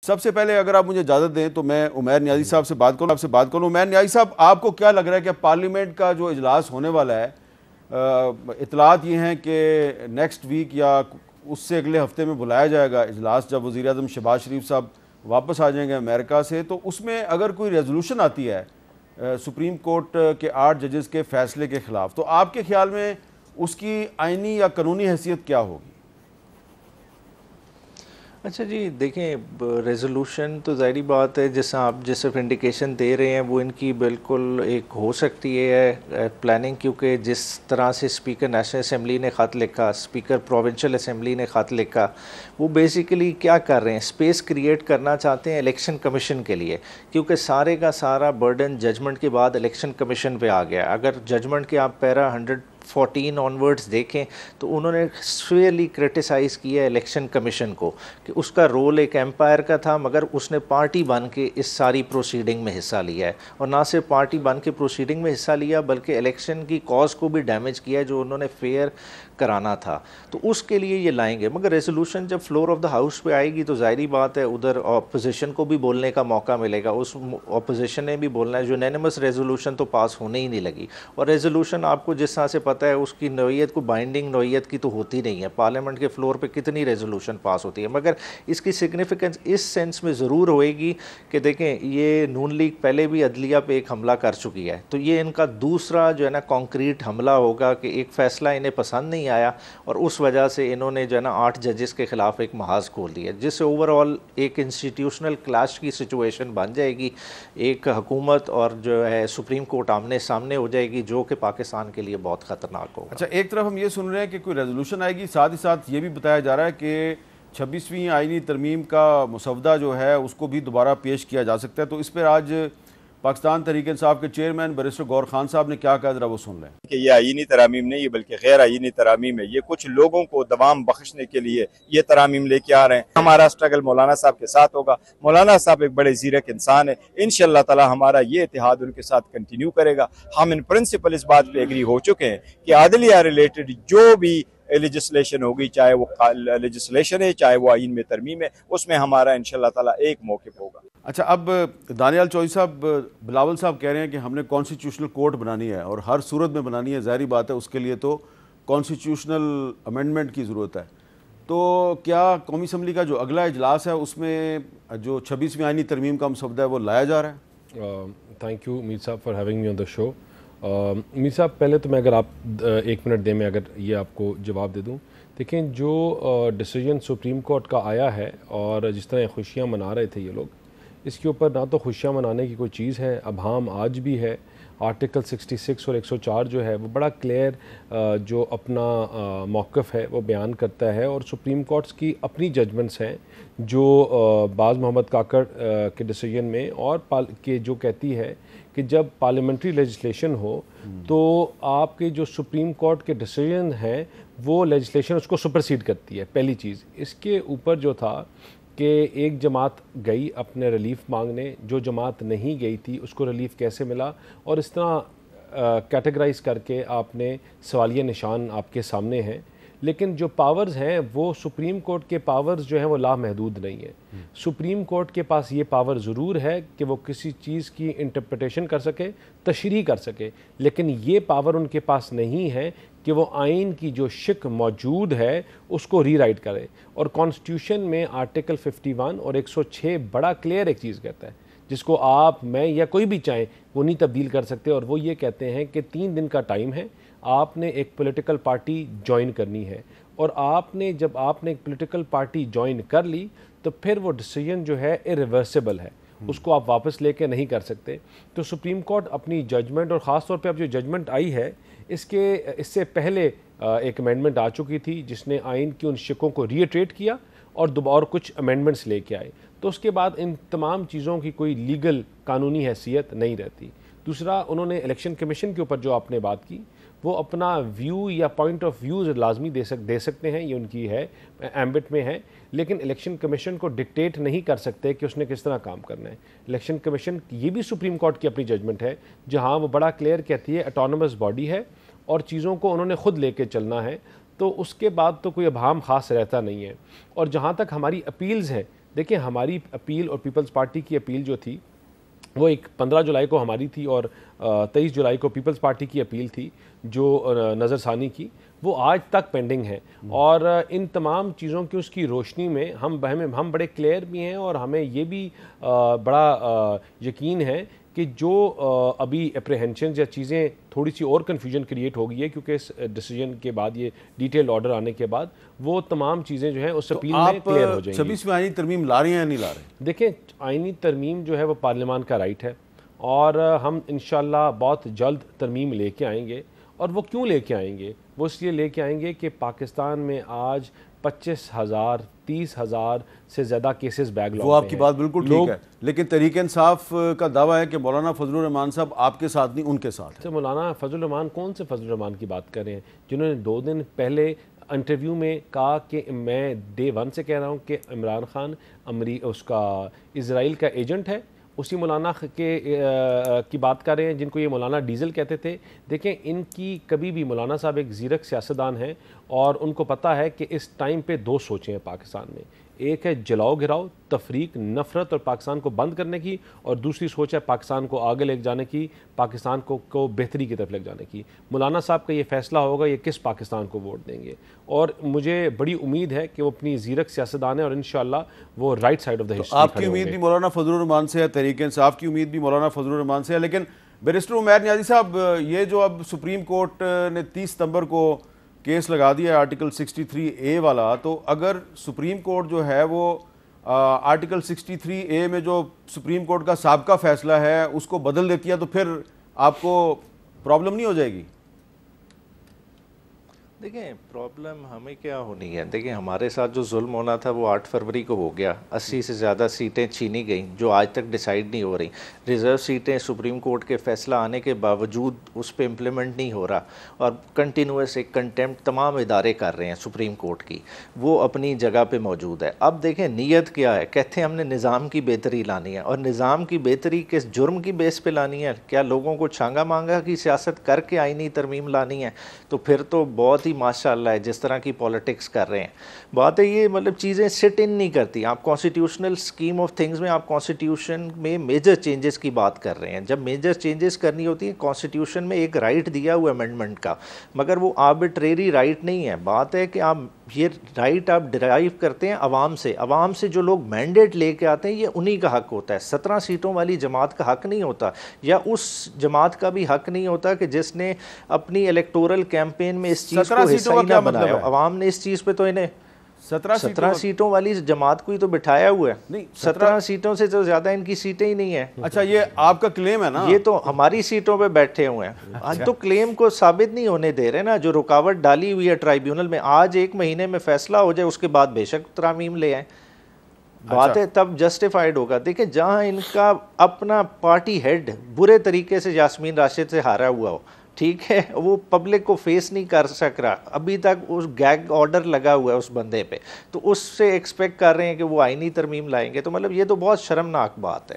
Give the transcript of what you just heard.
सबसे पहले अगर आप मुझे इजाज़त दें तो मैं उमैर नियाज़ी साहब से बात करूँ। उमैर नियाज़ी साहब, आपको क्या लग रहा है कि पार्लियामेंट का जो इजलास होने वाला है, इतलात ये हैं कि नेक्स्ट वीक या उससे अगले हफ्ते में बुलाया जाएगा इजलास, जब वज़ीर आज़म शहबाज शरीफ साहब वापस आ जाएंगे अमेरिका से, तो उसमें अगर कोई रेजोल्यूशन आती है सुप्रीम कोर्ट के 8 जजेस के फैसले के ख़िलाफ़, तो आपके ख्याल में उसकी आइनी या कानूनी हैसियत क्या होगी? अच्छा जी, देखें, रेजोल्यूशन तो ज़ाहिरी बात है, जैसा आप जिस सिर्फ इंडिकेशन दे रहे हैं वो इनकी बिल्कुल एक हो सकती है प्लानिंग, क्योंकि जिस तरह से स्पीकर नेशनल असम्बली ने ख़त लिखा, स्पीकर प्रोविंशियल असम्बली ने ख़त लिखा, वो बेसिकली क्या कर रहे हैं, स्पेस क्रिएट करना चाहते हैं इलेक्शन कमीशन के लिए, क्योंकि सारे का सारा बर्डन जजमेंट के बाद इलेक्शन कमीशन पे आ गया। अगर जजमेंट के आप पैरा 114 ऑनवर्ड्स देखें तो उन्होंने स्वेयरली क्रिटिसाइज़ किया इलेक्शन कमीशन को कि उसका रोल एक एम्पायर का था, मगर उसने पार्टी बन के इस सारी प्रोसीडिंग में हिस्सा लिया है, और ना सिर्फ पार्टी बन के प्रोसीडिंग में हिस्सा लिया बल्कि इलेक्शन की कॉज को भी डैमेज किया जो उन्होंने फेयर कराना था। तो उसके लिए ये लाएंगे, मगर रेजोल्यूशन जब फ्लोर ऑफ द हाउस पे आएगी तो ज़ाहिरी बात है उधर अपोजिशन को भी बोलने का मौका मिलेगा, उस अपोजिशन ने भी बोलना है। यूनानिमस रेजोल्यूशन तो पास होने ही नहीं लगी, और रेजोल्यूशन आपको जिस तरह से पता है उसकी नौइयत को बाइंडिंग नौइयत की तो होती नहीं है। पार्लियामेंट के फ्लोर पे कितनी रेजोल्यूशन पास होती है, मगर इसकी सिग्निफिकेंस इस सेंस में ज़रूर होएगी कि देखें, ये नून लीग पहले भी अदलिया पे एक हमला कर चुकी है, तो ये इनका दूसरा जो है ना कॉन्क्रीट हमला होगा कि एक फ़ैसला इन्हें पसंद नहीं आया और उस वजह से इन्होंने जो है ना 8 जजेस के ख़िलाफ़ एक महाज खोल दिया, जिससे ओवरऑल एक इंस्टीट्यूशनल क्लैश की सिचुएशन बन जाएगी। एक हुकूमत और जो है सुप्रीम कोर्ट आमने सामने हो जाएगी, जो कि पाकिस्तान के लिए बहुत ख़तरनाक होगा। अच्छा, एक तरफ हम ये सुन रहे हैं कि कोई रेजोल्यूशन आएगी, साथ ही साथ ये भी बताया जा रहा है कि 26वीं आईनी तरमीम का मसवदा जो है उसको भी दोबारा पेश किया जा सकता है। तो इस पर आज पाकिस्तान तहरीक इंसाफ के चेयरमैन बैरिस्टर गौर खान साहब ने क्या कहा, जरा वो सुन लें। कि ये आईनी तरामीम नहीं है बल्कि गैर आईनी तरामीम है, ये कुछ लोगों को दवाम बख्शने के लिए ये तरामीम लेके आ रहे हैं। हमारा स्ट्रगल मौलाना साहब के साथ होगा। मौलाना साहब एक बड़े ज़ीरक इंसान है, इंशाअल्लाह ताला हमारा ये इतिहाद उनके साथ कंटिन्यू करेगा। हम इन प्रिंसिपल इस बात पे एग्री हो चुके हैं कि आदलिया रिलेटेड जो भी लेजिस्लेशन होगी, चाहे वो लेजिस्लेशन है चाहे वो आइन में तरमीम है, उसमें हमारा इंशाअल्लाह ताला एक मौक़िफ़ होगा। अच्छा, अब दानियाल चौधरी साहब, बिलावल साहब कह रहे हैं कि हमने कॉन्स्टिट्यूशनल कोर्ट बनानी है और हर सूरत में बनानी है, ज़ाहिरी बात है उसके लिए तो कॉन्स्टिट्यूशनल अमेंडमेंट की ज़रूरत है। तो क्या कौमी असम्बली का जो अगला इजलास है उसमें जो 26वीं आइनी तरमीम का मसवदा है वो लाया जा रहा है? थैंक यू मीर साहब for having me on the show. Mir साहब, पहले तो मैं अगर आप 1 मिनट दें, मैं अगर ये आपको जवाब दे दूँ। देखें, जो डिसीजन सुप्रीम कोर्ट का आया है और जिस तरह खुशियाँ मना रहे थे ये लोग, इसके ऊपर ना तो खुशियाँ मनाने की कोई चीज़ है, अब हम आज भी है। आर्टिकल 66 और 104 जो है वो बड़ा क्लियर जो अपना मौक़िफ़ है वो बयान करता है, और सुप्रीम कोर्ट्स की अपनी जजमेंट्स हैं जो बाज़ मोहम्मद काकड़ के डिसीजन में और के जो कहती है कि जब पार्लियामेंट्री लेजिस्लेशन हो तो आपके जो सुप्रीम कोर्ट के डिसीजन हैं वो लेजिस्लेशन उसको सुपरसीड करती है। पहली चीज़, इसके ऊपर जो था कि एक जमात गई अपने रिलीफ मांगने, जो जमात नहीं गई थी उसको रिलीफ कैसे मिला, और इस तरह कैटेगराइज करके आपने सवालिया निशान आपके सामने हैं। लेकिन जो पावर्स हैं वो सुप्रीम कोर्ट के पावर्स जो हैं वो लामहदूद नहीं है। सुप्रीम कोर्ट के पास ये पावर ज़रूर है कि वो किसी चीज़ की इंटरप्रिटेशन कर सके, तशरीह कर सके, लेकिन ये पावर उनके पास नहीं है कि वो आइन की जो शिक मौजूद है उसको रीराइट करे। और कॉन्स्टिट्यूशन में आर्टिकल 51 और 106 बड़ा क्लियर एक चीज़ कहता है, जिसको आप, मैं या कोई भी चाहे वो नहीं तब्दील कर सकते, और वो ये कहते हैं कि 3 दिन का टाइम है, आपने एक पॉलिटिकल पार्टी ज्वाइन करनी है, और आपने जब आपने एक पॉलिटिकल पार्टी ज्वाइन कर ली तो फिर वो डिसीजन जो है इरिवर्सिबल है, उसको आप वापस लेके नहीं कर सकते। तो सुप्रीम कोर्ट अपनी जजमेंट, और ख़ास तौर पे अब जो जजमेंट आई है इससे पहले एक अमेंडमेंट आ चुकी थी जिसने आइन की उन शिकों को रीइटरेट किया और दोबारा कुछ अमेंडमेंट्स लेके आए, तो उसके बाद इन तमाम चीज़ों की कोई लीगल कानूनी हैसियत नहीं रहती। दूसरा, उन्होंने इलेक्शन कमीशन के ऊपर जो आपने बात की, वो अपना व्यू या पॉइंट ऑफ व्यू लाजमी दे सकते हैं, ये उनकी है एम्बिट में है, लेकिन इलेक्शन कमीशन को डिक्टेट नहीं कर सकते कि उसने किस तरह काम करना है। इलेक्शन कमीशन ये भी सुप्रीम कोर्ट की अपनी जजमेंट है जहां वो बड़ा क्लियर कहती है ऑटोनमस बॉडी है और चीज़ों को उन्होंने खुद लेके चलना है, तो उसके बाद तो कोई अभाम ख़ास रहता नहीं है। और जहाँ तक हमारी अपील्स हैं, देखिए, हमारी अपील और पीपल्स पार्टी की अपील जो थी वो 15 जुलाई को हमारी थी और 23 जुलाई को पीपल्स पार्टी की अपील थी जो नज़रसानी की, वो आज तक पेंडिंग है। और इन तमाम चीज़ों की उसकी रोशनी में हम बड़े क्लियर भी हैं और हमें ये भी बड़ा यकीन है कि जो अभी अप्रीहेंशन या चीज़ें थोड़ी सी और कन्फ्यूजन क्रिएट हो गई है क्योंकि इस डिसीजन के बाद, ये डिटेल ऑर्डर आने के बाद, वो तमाम चीज़ें जो हैं उस अपील में क्लियर हो जाएंगी। 26वीं आईनी तरमीम ला रहे हैं या नहीं ला रहे? देखें, आईनी तरमीम जो है वो पार्लियामान का राइट है और हम इंशाल्लाह बहुत जल्द तरमीम लेके आएंगे। और वो क्यों लेके आएंगे? वो इसलिए लेके आएंगे कि पाकिस्तान में आज 25,000 30,000 से ज़्यादा केसेस बैकलॉग। वो आपकी बात बिल्कुल ठीक है, लेकिन तहरीक इंसाफ का दावा है कि मौलाना फजलुर रहमान साहब आपके साथ नहीं, उनके साथ है। मौलाना फजलुर रहमान, कौन से फजलुर रहमान की बात कर रहे हैं जिन्होंने 2 दिन पहले इंटरव्यू में कहा कि मैं डे 1 से कह रहा हूँ कि इमरान खान उसका इजराइल का एजेंट है? उसी मौलाना की बात कर रहे हैं जिनको ये मौलाना डीजल कहते थे। देखें, इनकी कभी भी, मौलाना साहब एक ज़ीरक सियासतदान हैं और उनको पता है कि इस टाइम पे 2 सोचें हैं पाकिस्तान में। एक है जलाओ गिराओ, तफरीक, नफ़रत और पाकिस्तान को बंद करने की, और दूसरी सोच है पाकिस्तान को आगे ले जाने की, पाकिस्तान को बेहतरी की तरफ ले जाने की। मौलाना साहब का ये फ़ैसला होगा ये किस पाकिस्तान को वोट देंगे, और मुझे बड़ी उम्मीद है कि वो अपनी ज़ीरक सियासतदान है और इंशाअल्लाह वो right side of the history. आपकी उम्मीद भी मौलाना फजलुर रहमान से है, तहरीक इंसाफ की उम्मीद भी मौलाना फजलुर रहमान से है। लेकिन बैरिस्टर उमैर नियाज़ी साहब, ये जो अब सुप्रीम कोर्ट ने 30 सितंबर को केस लगा दिया है आर्टिकल 63A वाला, तो अगर सुप्रीम कोर्ट जो है वो आर्टिकल 63A में जो सुप्रीम कोर्ट का साबका फैसला है उसको बदल देती है, तो फिर आपको प्रॉब्लम नहीं हो जाएगी? देखिए, प्रॉब्लम हमें क्या होनी है, देखिए हमारे साथ जो जुल्म होना था वो 8 फरवरी को हो गया। 80 से ज़्यादा सीटें छीनी गई जो आज तक डिसाइड नहीं हो रही। रिज़र्व सीटें सुप्रीम कोर्ट के फैसला आने के बावजूद उस पर इम्प्लीमेंट नहीं हो रहा और कंटिन्यूस एक कंटेम्प्ट तमाम इदारे कर रहे हैं सुप्रीम कोर्ट की, वो अपनी जगह पर मौजूद है। अब देखें नीयत क्या है, कहते हैं हमने निज़ाम की बेहतरी लानी है, और निज़ाम की बेहतरी किस जुर्म की बेस पर लानी है? क्या लोगों को छांगा मांगा की सियासत करके आईनी तरमीम लानी है? तो फिर तो बहुत ही माशाअल्लाह है जिस तरह की पॉलिटिक्स कर रहे हैं। बात है ये, मतलब चीज़ें सिट इन नहीं करती। आप कॉन्स्टिट्यूशनल स्कीम ऑफ थिंग्स में आप कॉन्स्टिट्यूशन में मेजर चेंजेस की बात कर रहे हैं। जब मेजर चेंजेस करनी होती है, कॉन्स्टिट्यूशन में एक राइट दिया हुआ अमेंडमेंट का, मगर वो आर्बिट्रेरी राइट नहीं है। बात है कि आप ये राइट आप डिराइव करते हैं अवाम से। अवाम से जो लोग मैंडेट लेके आते हैं ये उन्हीं का हक होता है। 17 सीटों वाली जमात का हक नहीं होता, या उस जमात का भी हक नहीं होता कि जिसने अपनी इलेक्टोरल कैंपेन में इस चीज़ को हिस्सा ही ना बनाया। अवाम ने इस चीज़ पे तो इन्हें 17 सीटों वाली जमात को ही तो बिठाया हुआ है। नहीं, 17 सीटों से तो ज्यादा इनकी सीटें ही नहीं है। अच्छा, ये आपका क्लेम है ना? ये तो हमारी सीटों पे बैठे हुए हैं। आज तो क्लेम को साबित नहीं होने दे रहे ना। जो रुकावट डाली हुई है ट्राइब्यूनल में, आज 1 महीने में फैसला हो जाए, उसके बाद बेशक तरामीम ले आए, बात है तब जस्टिफाइड होगा। देखिए, जहां इनका अपना पार्टी हेड बुरे तरीके से यास्मीन राशिद से हारा हुआ हो, ठीक है, वो पब्लिक को फेस नहीं कर सक रहा, अभी तक उस गैग ऑर्डर लगा हुआ है उस बंदे पे, तो उससे एक्सपेक्ट कर रहे हैं कि वो आईनी तरमीम लाएंगे, तो मतलब ये तो बहुत शर्मनाक बात है।